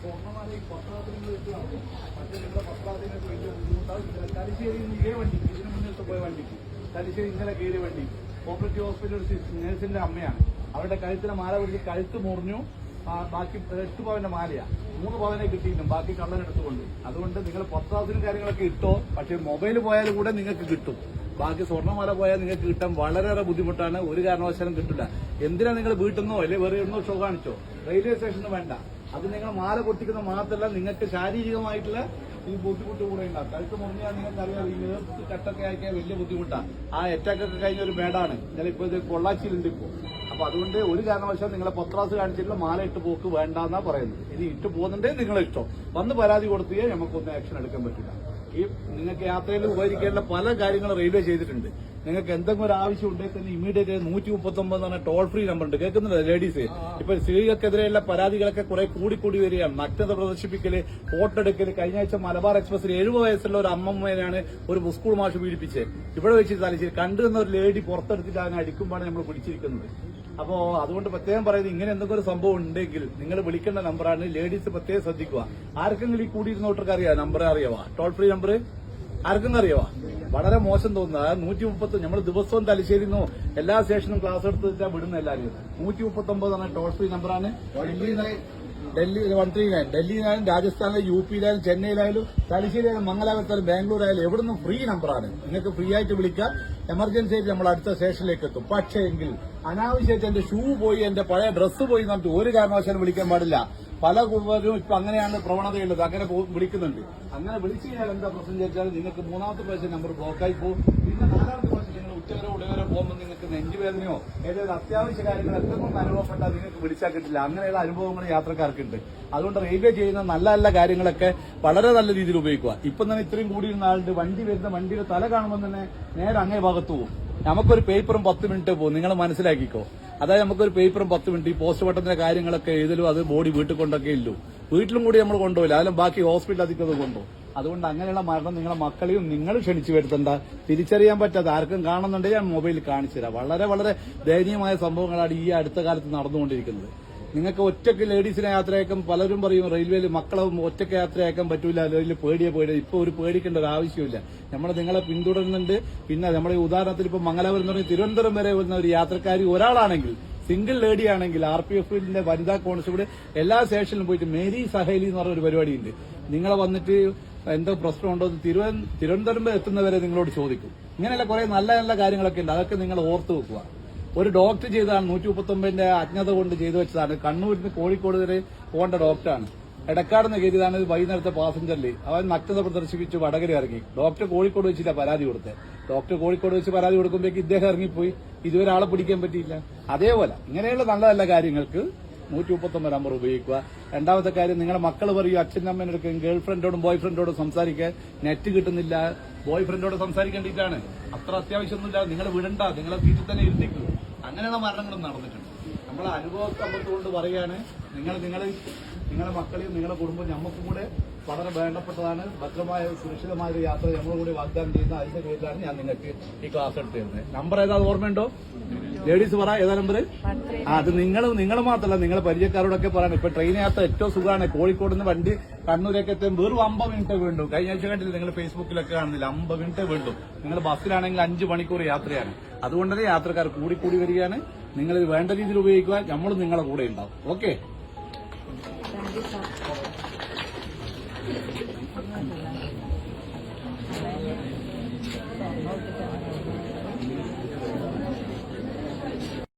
സ്വർണ്ണമാല ഈ പത്രാധികൾ വെച്ചാണ്. പക്ഷേ നിങ്ങളുടെ പത്രാധികൾക്ക് വലിയ ബുദ്ധിമുട്ടാണ്. തലശ്ശേരിയിൽ നിന്ന് ഇതേ വണ്ടി, ഇതിന് മുന്നിട്ട് പോയ വണ്ടിക്ക് തലശ്ശേരി ഇന്നലെ കയറിയ വണ്ടി കോപ്പറേറ്റീവ് ഹോസ്പിറ്റൽ നേഴ്സിന്റെ അമ്മയാണ്. അവരുടെ കഴുത്തിലെ മാല പിടിച്ച് കഴുത്ത് മുറിഞ്ഞു. ബാക്കി 8 പവന്റെ മാലയാ, 3 പവനെ കിട്ടിയിട്ടും ബാക്കി കള്ളനെടുത്തുകൊണ്ട്. അതുകൊണ്ട് നിങ്ങൾ പത്രാധിനും കാര്യങ്ങളൊക്കെ ഇട്ടോ, പക്ഷേ മൊബൈൽ പോയാലും കൂടെ നിങ്ങൾക്ക് കിട്ടും. ബാക്കി സ്വർണ്ണമാല പോയാൽ നിങ്ങൾക്ക് കിട്ടാൻ വളരെയേറെ ബുദ്ധിമുട്ടാണ്. ഒരു കാരണവശാലും കിട്ടില്ല. എന്തിനാ നിങ്ങൾ വീട്ടിൽ നിന്നോ അല്ലെ വേറെ എവിടുന്നോ ഷോ കാണിച്ചോ, റെയിൽവേ സ്റ്റേഷന് വേണ്ട. അത് നിങ്ങൾ മാല പൊട്ടിക്കുന്ന മാത്രമല്ല, നിങ്ങൾക്ക് ശാരീരികമായിട്ടുള്ള ഈ ബുദ്ധിമുട്ട് കൂടെ ഉണ്ടാകും. കഴുത്ത് മുറിഞ്ഞാൽ നിങ്ങൾക്കറിയാം, ഈ നേർത്ത് കട്ടൊക്കെ ആക്കിയാൽ വലിയ ബുദ്ധിമുട്ടാണ്. ആ അറ്റാക്കൊക്കെ കഴിഞ്ഞ ഒരു മേടാണ്. ഇപ്പോൾ ഇത് പൊള്ളാച്ചിയിലുണ്ട് ഇപ്പോൾ. അപ്പൊ അതുകൊണ്ട് ഒരു കാരണവശാലും നിങ്ങളെ പത്രാസ് കാണിച്ചിട്ടുള്ള മാല ഇട്ട് പോക്ക് വേണ്ടെന്നാ പറയുന്നത്. ഇനി ഇട്ട് പോകുന്നുണ്ടെങ്കിൽ നിങ്ങളെ ഇഷ്ടം. വന്ന് പരാതി കൊടുത്തേ നമുക്കൊന്നും ആക്ഷൻ എടുക്കാൻ പറ്റില്ല. ഈ നിങ്ങൾക്ക് യാത്രയിൽ ഉപകരിക്കേണ്ട പല കാര്യങ്ങളും റെയിൽവേ ചെയ്തിട്ടുണ്ട്. നിങ്ങൾക്ക് എന്തെങ്കിലും ഒരു ആവശ്യം ഉണ്ടെങ്കിൽ തന്നെ ഇമ്മീഡിയറ്റ് 139 എന്ന് പറഞ്ഞ ടോൾ ഫ്രീ നമ്പർ ഉണ്ട്. കേൾക്കുന്നില്ല ലേഡീസ്? ഇപ്പൊ സ്ത്രീകൾക്കെതിരെയുള്ള പരാതികളൊക്കെ കുറെ കൂടി വരികയാണ്. നഗ്നത പ്രദർശിപ്പിക്കല്, ഫോട്ടോ എടുക്കല്. കഴിഞ്ഞ ആഴ്ച മലബാർ എക്സ്പ്രസിൽ 70 വയസ്സുള്ള ഒരു അമ്മമ്മേനാണ് ഒരു സ്കൂൾ മാഷ് പീഡിപ്പിച്ചത്. ഇവിടെ വെച്ചിട്ട് തലശ്ശേരി കണ്ടുവന്ന ഒരു ലേഡി പുറത്തെടുത്തിട്ട് അതിനെ അടിക്കുമ്പോഴാണ് നമ്മൾ പിടിച്ചിരിക്കുന്നത്. അപ്പോ അതുകൊണ്ട് പ്രത്യേകം പറയുന്നത്, ഇങ്ങനെ എന്തെങ്കിലും ഒരു സംഭവം ഉണ്ടെങ്കിൽ നിങ്ങൾ വിളിക്കേണ്ട നമ്പറാണ്. ലേഡീസ് പ്രത്യേകം ശ്രദ്ധിക്കുക. ആർക്കെങ്കിലും ഈ കൂടിയിരുന്നോട്ടർക്ക് അറിയാം, നമ്പർ അറിയാവാ, ടോൾ ഫ്രീ നമ്പർ ആർക്കും അറിയാവാ? വളരെ മോശം തോന്നുന്നത് 130. നമ്മൾ ദിവസവും തലശ്ശേരിന്നോ എല്ലാ സ്റ്റേഷനും ക്ലാസ് എടുത്ത് വെച്ചാൽ വിടുന്ന എല്ലാവരും. 139 എന്ന ടോൾ ഫ്രീ നമ്പറാണ്. ഡൽഹി 139. ഡൽഹിയിലായാലും രാജസ്ഥാനിലും UP-യിലായാലും ചെന്നൈയിലായാലും തലശ്ശേരിയായാലും മംഗലാപുരത്തായാലും ബാംഗ്ലൂരായാലും എവിടുന്നും ഫ്രീ നമ്പറാണ്. നിങ്ങൾക്ക് ഫ്രീ ആയിട്ട് വിളിക്കാം. എമർജൻസി ആയിട്ട് നമ്മൾ അടുത്ത സ്റ്റേഷനിലേക്ക് എത്തും. പക്ഷേ എങ്കിൽ അനാവശ്യമായിട്ട് എന്റെ ഷൂ പോയി, എന്റെ പഴയ ഡ്രസ്സ് പോയി എന്നിട്ട് ഒരു കാരണവശാലും വിളിക്കാൻ പാടില്ല. പല കുടുംബരും ഇപ്പൊ അങ്ങനെയാണ് പ്രവണതയുള്ളത്. അങ്ങനെ വിളിക്കുന്നുണ്ട്. അങ്ങനെ വിളിച്ചു കഴിഞ്ഞാൽ എന്താ പ്രശ്നം ചോദിച്ചാൽ നിങ്ങൾക്ക് 3ാമത്തെ പ്രാവശ്യം നമ്പർ ബ്ലോക്കായി പോകും. പിന്നെ 4ാമത്തെ പ്രാവശ്യം നിങ്ങൾ ഉച്ചവരെ ഉടവരെ പോകുമ്പോൾ നിങ്ങൾക്ക് നെഞ്ചുവേദനയോ ഏതെങ്കിലും അത്യാവശ്യ കാര്യങ്ങൾ എന്തെങ്കിലും അനുഭവപ്പെട്ടാൽ നിങ്ങൾക്ക് വിളിച്ചാൽ കിട്ടില്ല. അങ്ങനെയുള്ള അനുഭവങ്ങൾ യാത്രക്കാർക്കുണ്ട്. അതുകൊണ്ട് റെയിൽവേ ചെയ്യുന്ന നല്ല നല്ല കാര്യങ്ങളൊക്കെ വളരെ നല്ല രീതിയിൽ ഉപയോഗിക്കുക. ഇപ്പം തന്നെ ഇത്രയും കൂടിയിരുന്ന ആളുടെ വണ്ടി വരുന്ന വണ്ടിയുടെ തല കാണുമ്പോൾ തന്നെ നേരെ അങ്ങേ ഭാഗത്ത് പോകും. നമുക്കൊരു പേപ്പറും 10 മിനിറ്റ് പോകും. നിങ്ങൾ മനസ്സിലാക്കിക്കോ. അതായത് നമുക്കൊരു പേപ്പറും 10 മിനിറ്റ്, ഈ പോസ്റ്റ്മോർട്ടത്തിന്റെ കാര്യങ്ങളൊക്കെ എഴുതലും അത് ബോഡി വീട്ടിൽ കൊണ്ടൊക്കെ ഇല്ലു. വീട്ടിലും കൂടി നമ്മൾ കൊണ്ടുപോയില്ല, അതിലും ബാക്കി ഹോസ്പിറ്റൽ അധികം കൊണ്ടുപോകും. അതുകൊണ്ട് അങ്ങനെയുള്ള മരണം നിങ്ങളെ മക്കളെയും നിങ്ങൾ ക്ഷണിച്ചു വരുത്തണ്ട. തിരിച്ചറിയാൻ പറ്റാത്ത ആർക്കും കാണുന്നുണ്ടെങ്കിൽ ഞാൻ മൊബൈലിൽ കാണിച്ചു തരാം. വളരെ വളരെ ദയനീയമായ സംഭവങ്ങളാണ് ഈ അടുത്ത കാലത്ത് നടന്നുകൊണ്ടിരിക്കുന്നത്. നിങ്ങൾക്ക് ഒറ്റയ്ക്ക് ലേഡീസിനെ യാത്രയാക്കാൻ പലരും പറയും റെയിൽവേയിൽ മക്കളെ ഒറ്റയ്ക്ക് യാത്രയാക്കാൻ പറ്റൂല, അല്ലെങ്കിൽ പേടിയെ. ഇപ്പൊ ഒരു പേടിക്കേണ്ട ഒരു ആവശ്യമില്ല. നമ്മൾ നിങ്ങളെ പിന്തുടരുന്നുണ്ട്. പിന്നെ നമ്മുടെ ഉദാഹരണത്തിൽ ഇപ്പൊ മംഗലാപുരം എന്ന് പറഞ്ഞാൽ തിരുവനന്തപുരം വരെ വരുന്ന ഒരു യാത്രക്കാരി ഒരാളാണെങ്കിൽ, സിംഗിൾ ലേഡി ആണെങ്കിൽ RPF-ന്റെ വനിതാ കോൺസ്റ്റബിൾ എല്ലാ സ്റ്റേഷനിലും പോയിട്ട് മേരി സഹേലി എന്ന് പറഞ്ഞ ഒരു പരിപാടിയുണ്ട്. നിങ്ങളെ വന്നിട്ട് എന്തോ പ്രശ്നമുണ്ടോ തിരുവനന്തപുരം വരെ എത്തുന്നവരെ നിങ്ങളോട് ചോദിക്കും. ഇങ്ങനെയുള്ള കുറെ നല്ല നല്ല കാര്യങ്ങളൊക്കെ ഉണ്ട്. അതൊക്കെ നിങ്ങൾ ഓർത്തു വെക്കുക. ഒരു ഡോക്ടർ ചെയ്തതാണ് 139ന്റെ അജ്ഞത കൊണ്ട് ചെയ്തു വെച്ചതാണ്. കണ്ണൂരിൽ നിന്ന് കോഴിക്കോട് വരെ പോകേണ്ട ഡോക്ടറാണ്. എടക്കാട് നിന്ന് കയറിയതാണ്. വൈകുന്നേരത്തെ പാസഞ്ചറിൽ അവൻ നഗ്നത പ്രദർശിപ്പിച്ച് വടകര ഇറങ്ങി. ഡോക്ടർ കോഴിക്കോട് വെച്ചില്ല പരാതി കൊടുത്തത്. ഡോക്ടർ കോഴിക്കോട് വെച്ച് പരാതി കൊടുക്കുമ്പോഴേക്ക് ഇദ്ദേഹം ഇറങ്ങിപ്പോയി. ഇതുവരെ ആളെ പിടിക്കാൻ പറ്റിയില്ല. അതേപോലെ ഇങ്ങനെയുള്ള നല്ല നല്ല കാര്യങ്ങൾക്ക് 139 നമ്പർ ഉപയോഗിക്കുക. രണ്ടാമത്തെ കാര്യം, നിങ്ങളുടെ മക്കൾ പറയും അച്ഛനും അമ്മേനോടൊക്കെ ഗേൾ ഫ്രണ്ടോടും ബോയ് ഫ്രണ്ടോടും സംസാരിക്കാൻ നെറ്റ് കിട്ടുന്നില്ല. ബോയ് ഫ്രണ്ടോട് സംസാരിക്കേണ്ടിയിട്ടാണ്. അത്ര അത്യാവശ്യമൊന്നുമില്ല. നിങ്ങൾ വിടണ്ട, നിങ്ങളെ വീട്ടിൽ തന്നെ ഇരുത്തിക്കൂ. അങ്ങനെയുള്ള മരണങ്ങളും നടന്നിട്ടുണ്ട്. നമ്മളെ അനുഭവ സമ്പത്ത് കൊണ്ട് പറയാണ്, നിങ്ങളുടെ മക്കളെയും നിങ്ങളുടെ കുടുംബം ഞമ്മക്കും കൂടെ വളരെ വേണ്ടപ്പെട്ടതാണ്. ഭദ്രമായ സുരക്ഷിതമായ ഒരു യാത്ര നമ്മൾ കൂടി വാഗ്ദാനം ചെയ്യുന്ന അതിന്റെ പേരിലാണ് ഞാൻ നിങ്ങൾക്ക് ഈ ക്ലാസ് എടുത്ത് തരുന്നത്. നമ്പർ ഏതാ ഓർമ്മയുണ്ടോ? ലേഡീസ് പറ, ഏതാ നമ്പർ? അത് നിങ്ങൾ മാത്രമല്ല, നിങ്ങളെ പരിചയക്കാരോടൊക്കെ പറയണം. ഇപ്പൊ ട്രെയിൻ യാത്ര ഏറ്റവും സുഖമാണ്. കോഴിക്കോട് നിന്ന് വണ്ടി കണ്ണൂരൊക്കെ എത്താൻ വെറും 50 മിനിറ്റ് വേണ്ടു. കഴിഞ്ഞ ആഴ്ച കണ്ടില്ല നിങ്ങൾ ഫേസ്ബുക്കിലൊക്കെ കാണുന്നില്ല, 50 മിനിറ്റ് വേണ്ടു. നിങ്ങൾ ബസ്സിലാണെങ്കിൽ 5 മണിക്കൂർ യാത്രയാണ്. അതുകൊണ്ട് തന്നെ യാത്രക്കാർ കൂടി വരികയാണ്. നിങ്ങളിത് വേണ്ട രീതിയിൽ ഉപയോഗിക്കുക. നമ്മൾ നിങ്ങളെ കൂടെ ഉണ്ടാവും. ഓക്കെ. Thank you.